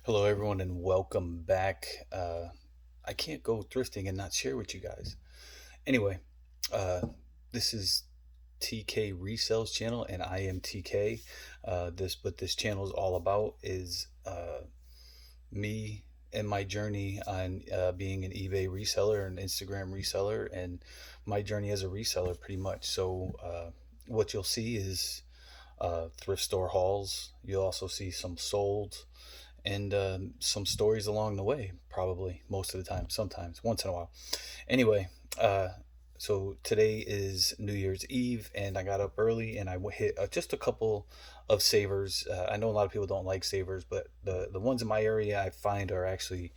Hello, everyone, and welcome back. I can't go thrifting and not share with you guys. Anyway, uh, this is TK Resells channel, and I am TK. What this channel is all about is me and my journey on being an eBay reseller and Instagram reseller, and my journey as a reseller, pretty much. What you'll see is thrift store hauls. You'll also see some sold and some stories along the way, probably most of the time, sometimes, once in a while. Anyway, uh, so today is New Year's Eve, and I got up early and I hit just a couple of savers. I know a lot of people don't like savers, but the ones in my area I find are actually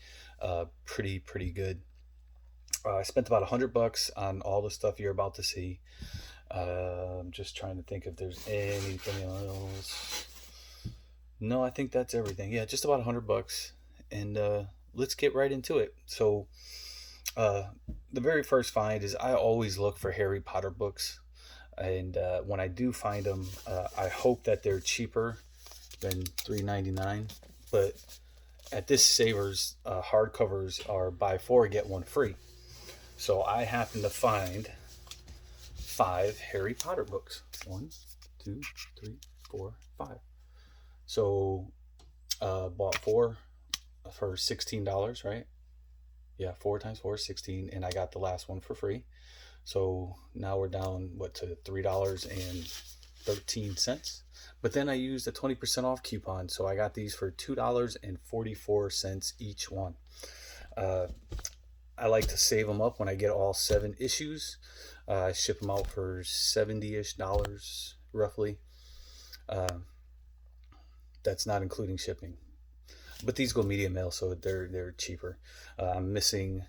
pretty good. I spent about $100 on all the stuff you're about to see. I'm just trying to think if there's anything else. No, I think that's everything. Yeah, just about $100, and let's get right into it. Uh, the very first find is I always look for Harry Potter books, and when I do find them, I hope that they're cheaper than $3.99. But at this Savers, hardcovers are buy four get one free. So I happen to find five Harry Potter books. One, two, three, four, five. So bought four for $16, right? Yeah, four times four is 16, and I got the last one for free. So now we're down to $3.13. But then I used a 20% off coupon, so I got these for $2.44 each one. Uh, I like to save them up when I get all 7 issues. I ship them out for $70-ish roughly. Uh, that's not including shipping. But these go media mail, so they're cheaper. I'm missing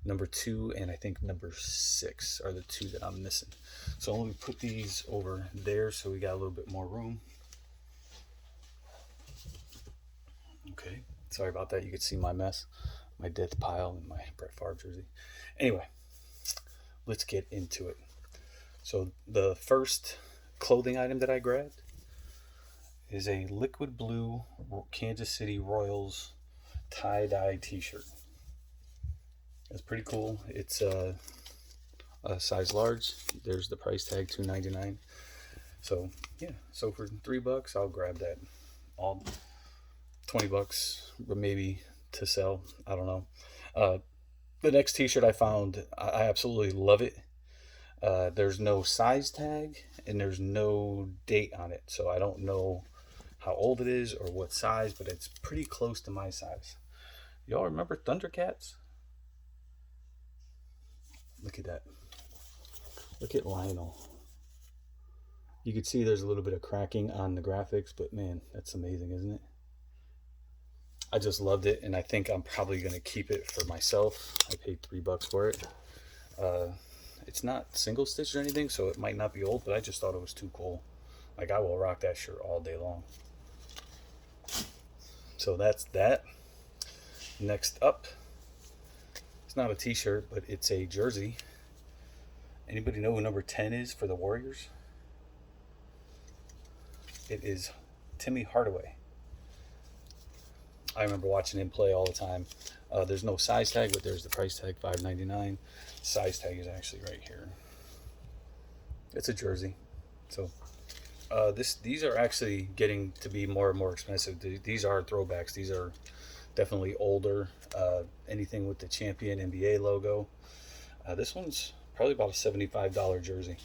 number 2 and I think number 6 are the two that I'm missing. So let me put these over there so we got a little bit more room. Okay, sorry about that. You could see my mess, my death pile, and my Brett Favre jersey. Anyway, let's get into it. So the first clothing item that I grabbed is a liquid blue Kansas City Royals tie-dye t-shirt. It's pretty cool. It's a size large. There's the price tag, $2.99. So yeah, so for $3 I'll grab that. All $20 but maybe to sell, I don't know. The next t-shirt I found, I absolutely love it. There's no size tag and there's no date on it, so I don't know how old it is or what size, but it's pretty close to my size. Y'all remember Thundercats? Look at that. Look at Lionel. You can see there's a little bit of cracking on the graphics, but man, that's amazing, isn't it? I just loved it, and I think I'm probably going to keep it for myself. I paid $3 for it. Uh, it's not single stitched or anything, so it might not be old, but I just thought it was too cool. Like, I will rock that shirt all day long. So that's that. Next up, it's not a t-shirt, but it's a jersey. Anybody know who number 10 is for the Warriors? It is Timmy Hardaway. I remember watching him play all the time. There's no size tag, but there's the price tag, $5.99. Size tag is actually right here. It's a jersey. So these are actually getting to be more and more expensive. These are throwbacks. These are definitely older. Anything with the champion NBA logo. This one's probably about a $75 jersey.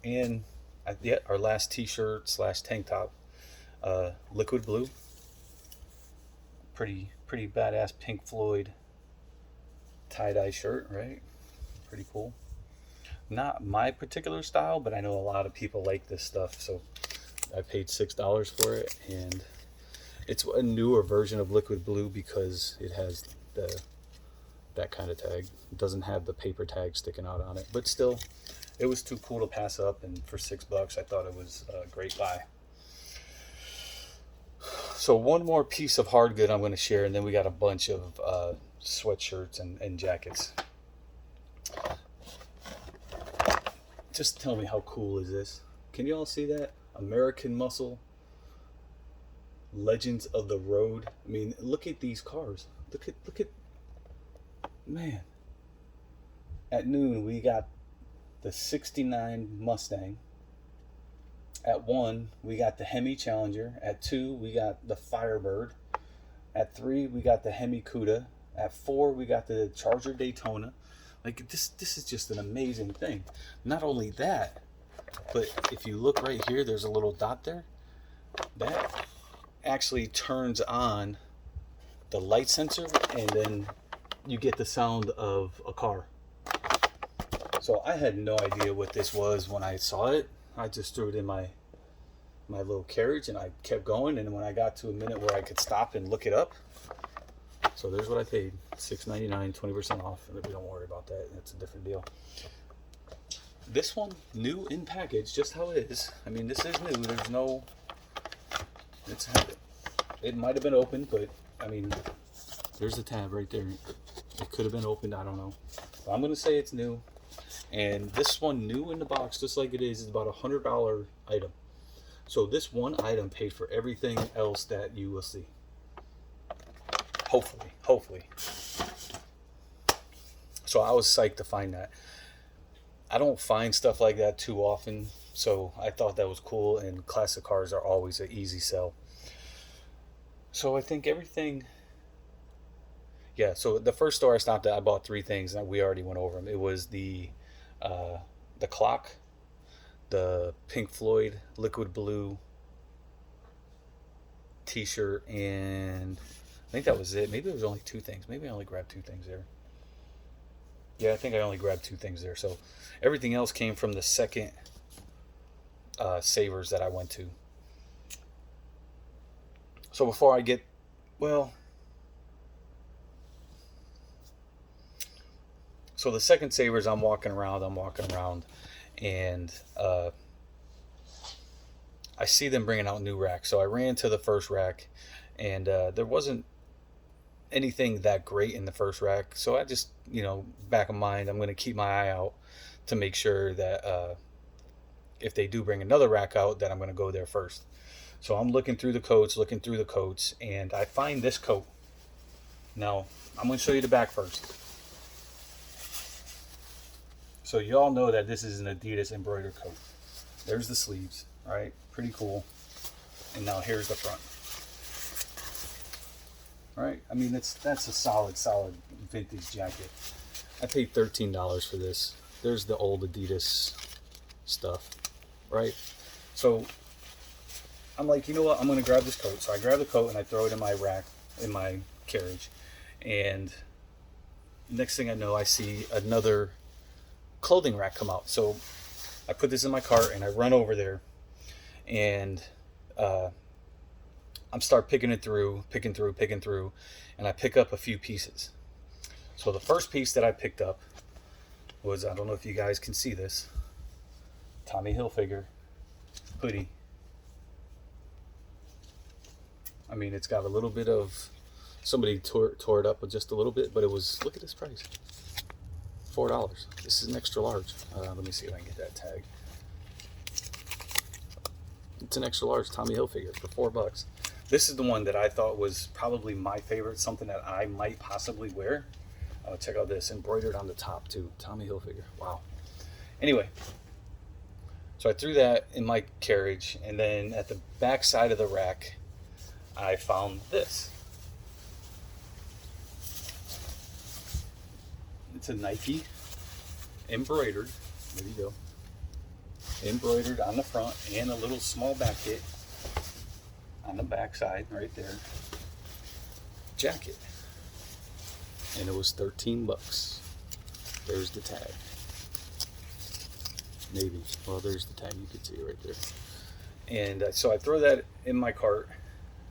And our last t-shirt slash tank top, liquid blue. Pretty badass Pink Floyd tie-dye shirt, right? Pretty cool. Not my particular style, but I know a lot of people like this stuff, so I paid $6 for it, and it's a newer version of liquid blue because it has that kind of tag. It doesn't have the paper tag sticking out on it, but still, it was too cool to pass up, and for $6 I thought it was a great buy. So one more piece of hard good I'm going to share, and then we got a bunch of sweatshirts and jackets. Just tell me, how cool is this? Can you all see that? American Muscle Legends of the Road. I mean, look at these cars. Look at man. At noon we got the 69 Mustang. At 1 we got the Hemi Challenger. At 2 we got the Firebird. At 3 we got the Hemi Cuda. At 4 we got the Charger Daytona. Like this is just an amazing thing. Not only that, but if you look right here, there's a little dot there. That actually turns on the light sensor, and then you get the sound of a car. So I had no idea what this was when I saw it. I just threw it in my little carriage and I kept going, and when I got to a minute where I could stop and look it up, so there's what I paid, $6.99, 20% off. We don't worry about that, that's a different deal. This one, new in package, just how it is. I mean, this is new. There's no, it might have been opened, but I mean, there's the tab right there. It could have been opened, I don't know. But I'm gonna say it's new. And this one, new in the box, just like it is about $100 item. So this one item paid for everything else that you will see. Hopefully. So I was psyched to find that. I don't find stuff like that too often, so I thought that was cool, and classic cars are always an easy sell. So I think everything, yeah, so the first store I stopped at, I bought 3 things, and we already went over them. It was the clock, the Pink Floyd Liquid Blue t-shirt, and I think that was it. Maybe it was only 2 things. Maybe I only grabbed 2 things there. Yeah, I think I only grabbed 2 things there. So everything else came from the second Savers that I went to. So before I get, well, so the second Savers, I'm walking around, and I see them bringing out new racks. So I ran to the first rack, and there wasn't anything that great in the first rack. So I just, back of mind, I'm going to keep my eye out to make sure that if they do bring another rack out, that I'm going to go there first. So I'm looking through the coats, and I find this coat. Now, I'm going to show you the back first. So you all know that this is an Adidas embroidered coat. There's the sleeves, right? Pretty cool. And now here's the front. All right, I mean, that's a solid vintage jacket. I paid $13 for this. There's the old Adidas stuff, right? So I'm like, you know what? I'm gonna grab this coat. So I grab the coat and I throw it in my rack, in my carriage. And next thing I know, I see another clothing rack come out. So I put this in my cart and I run over there, and I'm start picking through, and I pick up a few pieces. So the first piece that I picked up was, I don't know if you guys can see this, Tommy Hilfiger hoodie. I mean, it's got a little bit of, somebody tore it up with just a little bit, but it was, look at this price, $4. This is an extra large. Let me see if I can get that tag. It's an extra large Tommy Hilfiger for $4. This is the one that I thought was probably my favorite, something that I might possibly wear. Check out this, embroidered on the top too, Tommy Hilfiger. Wow. Anyway, so I threw that in my carriage, and then at the back side of the rack, I found this. It's a Nike embroidered. There you go. Embroidered on the front, and a little small back kit on the back side right there. Jacket. And it was $13. There's the tag. Maybe. Well, there's the tag. You can see it right there. And so I throw that in my cart,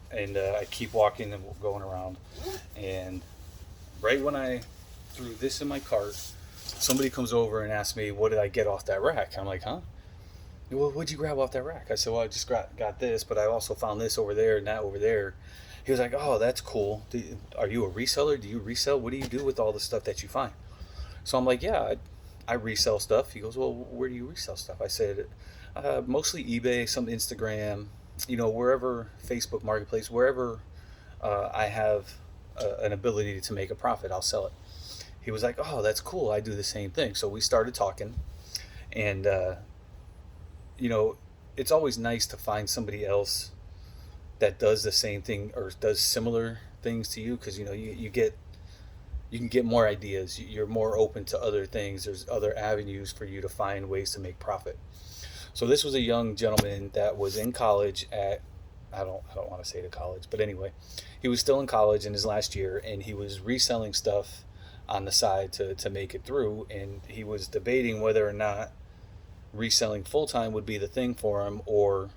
and I keep walking and going around. And right when I threw this in my cart, somebody comes over and asks me, what did I get off that rack? I'm like, huh? Well, what'd you grab off that rack? I said, well, I just got this, but I also found this over there and that over there. He was like, oh, that's cool. Are you a reseller? Do you resell? What do you do with all the stuff that you find? So I'm like, yeah, I resell stuff. He goes, well, where do you resell stuff? I said, mostly eBay, some Instagram, wherever Facebook Marketplace, wherever I have an ability to make a profit, I'll sell it. He was like, oh, that's cool. I do the same thing. So we started talking, and you know, it's always nice to find somebody else that does the same thing or does similar things to you, because you can get more ideas. You're more open to other things. There's other avenues for you to find ways to make profit. So this was a young gentleman that was in college at, I don't want to say the college, but anyway, he was still in college in his last year, and he was reselling stuff on the side to make it through, and he was debating whether or not reselling full time would be the thing for him, or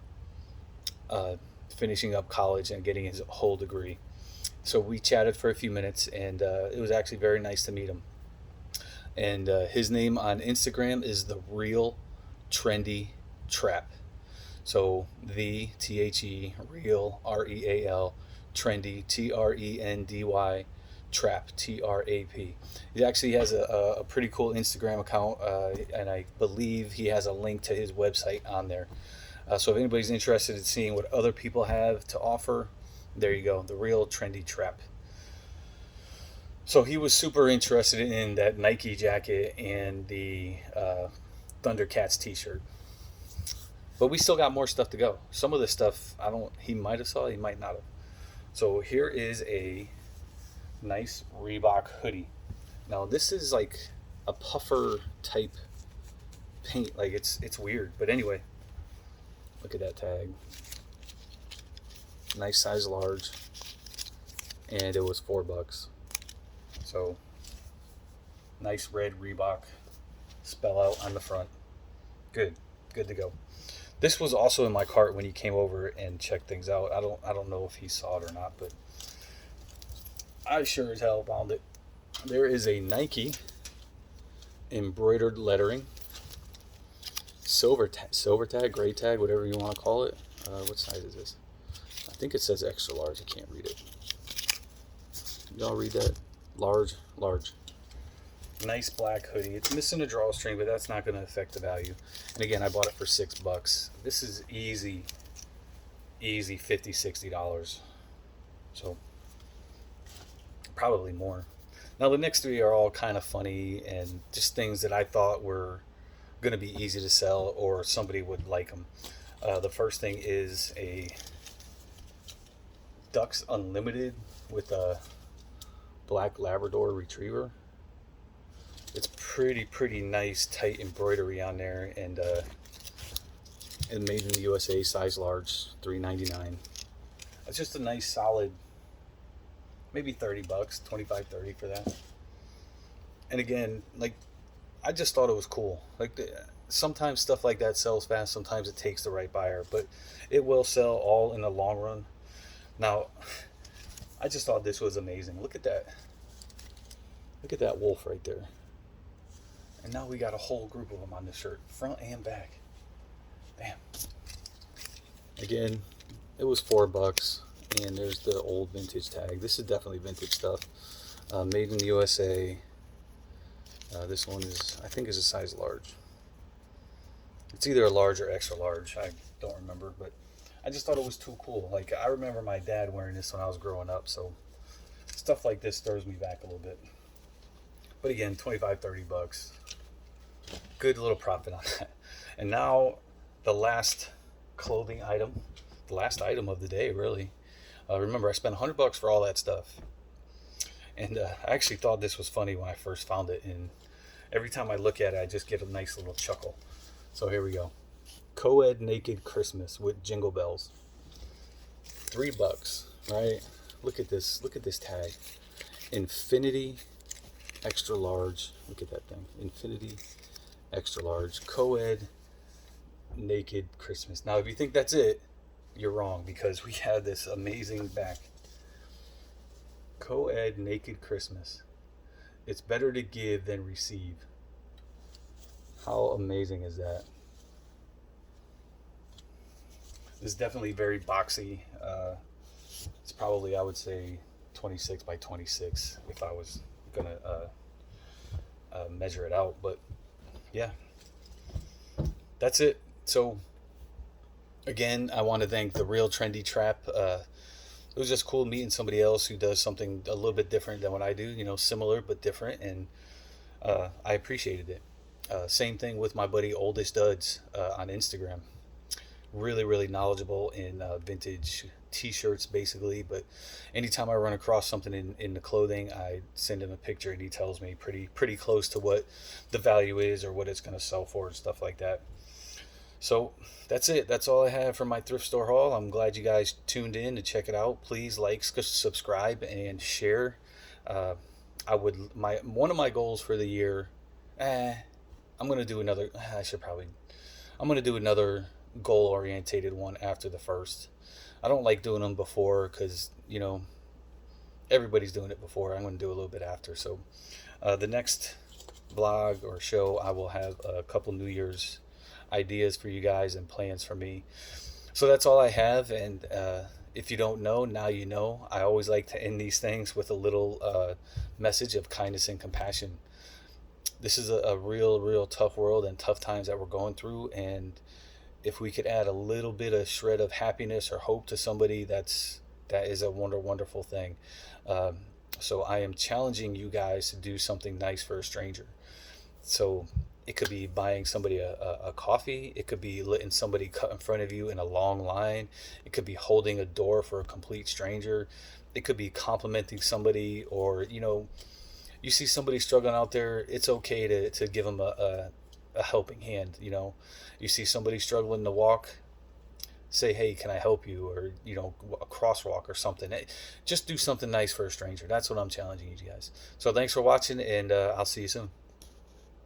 uh, finishing up college and getting his whole degree. So we chatted for a few minutes, and it was actually very nice to meet him. And his name on Instagram is the Real Trendy Trap. So the Real REAL Trendy TRENDY Trap TRAP. He actually has a pretty cool Instagram account, and I believe he has a link to his website on there. So if anybody's interested in seeing what other people have to offer, there you go, the Real Trendy Trap. So he was super interested in that Nike jacket and the Thundercats T-shirt. But we still got more stuff to go. Some of the stuff I don't. He might have saw. He might not have. So here is a nice Reebok hoodie. Now this is like a puffer type paint. Like it's weird. But anyway, look at that tag. Nice size large, and it was $4. So nice red Reebok spell out on the front. Good to go. This was also in my cart when he came over and checked things out. I don't know if he saw it or not, but I sure as hell found it. There is a Nike embroidered lettering, silver tag, gray tag, whatever you want to call it. What size is this? I think it says extra large. I can't read it. Y'all read that? Large. Nice black hoodie. It's missing a drawstring, but that's not going to affect the value. And again, I bought it for $6. This is easy $50-$60. So probably more. Now the next three are all kind of funny and just things that I thought were going to be easy to sell or somebody would like them. The first thing is a Ducks Unlimited with a black Labrador Retriever. It's pretty nice, tight embroidery on there, and made in the USA, size large, $3.99. It's just a nice, solid, maybe $30, 25-30 for that. And again, like, I just thought it was cool. Like, sometimes stuff like that sells fast. Sometimes it takes the right buyer, but it will sell all in the long run. Now, I just thought this was amazing. Look at that. Look at that wolf right there. And now we got a whole group of them on this shirt, front and back. Bam. Again, it was $4, and there's the old vintage tag. This is definitely vintage stuff. Made in the USA. This one is, I think, is a size large. It's either a large or extra large. I don't remember, but I just thought it was too cool. Like, I remember my dad wearing this when I was growing up, so stuff like this throws me back a little bit. But again, $25-$30. Good little profit on that. And now the last clothing item, the last item of the day, really. Remember, I spent $100 for all that stuff. And I actually thought this was funny when I first found it. And every time I look at it, I just get a nice little chuckle. So here we go. Co-ed naked Christmas with jingle bells. $3, right? Look at this. Look at this tag. Infinity extra large. Look at that thing. Infinity extra large. Co-ed naked Christmas. Now, if you think that's it, you're wrong, because we have this amazing back. Co-ed naked Christmas. It's better to give than receive. How amazing is that? This is definitely very boxy. It's probably, I would say, 26 by 26 if I was gonna measure it out. But yeah, that's it. So Again, I want to thank the Real Trendy Trap. It was just cool meeting somebody else who does something a little bit different than what I do, similar but different, and I appreciated it. Same thing with my buddy Oldest Duds on Instagram. Really, really knowledgeable in vintage t-shirts basically, but anytime I run across something in the clothing, I send him a picture and he tells me pretty close to what the value is or what it's going to sell for and stuff like that. So that's it. That's all I have for my thrift store haul. I'm glad you guys tuned in to check it out. Please like, subscribe, and share. Uh, I would my one of my goals for the year. Eh, I'm gonna do another. I should probably. I'm gonna do another goal orientated one after the first. I don't like doing them before because everybody's doing it before. I'm gonna do a little bit after. So the next vlog or show, I will have a couple New Year's ideas for you guys and plans for me. So that's all I have. And if you don't know, now you know. I always like to end these things with a little message of kindness and compassion. This is a real, real tough world and tough times that we're going through. And if we could add a little bit of shred of happiness or hope to somebody, that is a wonderful thing. Um, so I am challenging you guys to do something nice for a stranger. So it could be buying somebody a coffee. It could be letting somebody cut in front of you in a long line. It could be holding a door for a complete stranger. It could be complimenting somebody, or you see somebody struggling out there. It's okay to give them a helping hand. You see somebody struggling to walk, say, hey, can I help you? Or a crosswalk or something. Just do something nice for a stranger. That's what I'm challenging you guys. So thanks for watching, and I'll see you soon.